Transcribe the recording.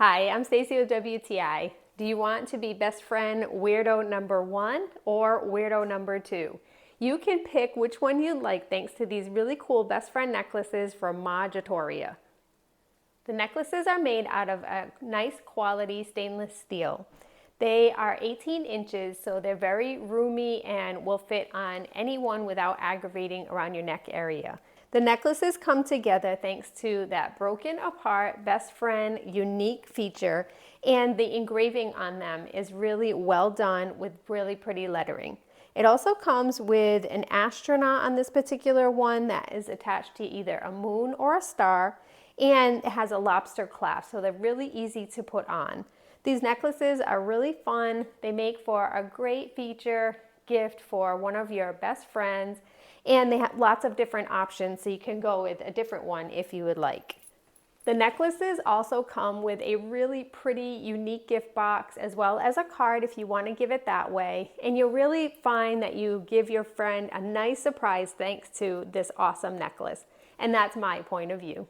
Hi, I'm Stacy with WTI. Do you want to be best friend weirdo number 1 or weirdo number 2? You can pick which one you like thanks to these really cool best friend necklaces from MJartoria. The necklaces are made out of a nice quality stainless steel. They are 18 inches, so they're very roomy and will fit on anyone without aggravating around your neck area. The necklaces come together thanks to that broken apart best friend unique feature, and the engraving on them is really well done with really pretty lettering. It also comes with an astronaut on this particular one that is attached to either a moon or a star, and it has a lobster clasp, so they're really easy to put on. These necklaces are really fun. They make for a great feature gift for one of your best friends, and they have lots of different options, so you can go with a different one if you would like. The necklaces also come with a really pretty unique gift box as well as a card if you want to give it that way, and you'll really find that you give your friend a nice surprise thanks to this awesome necklace, and that's my point of view.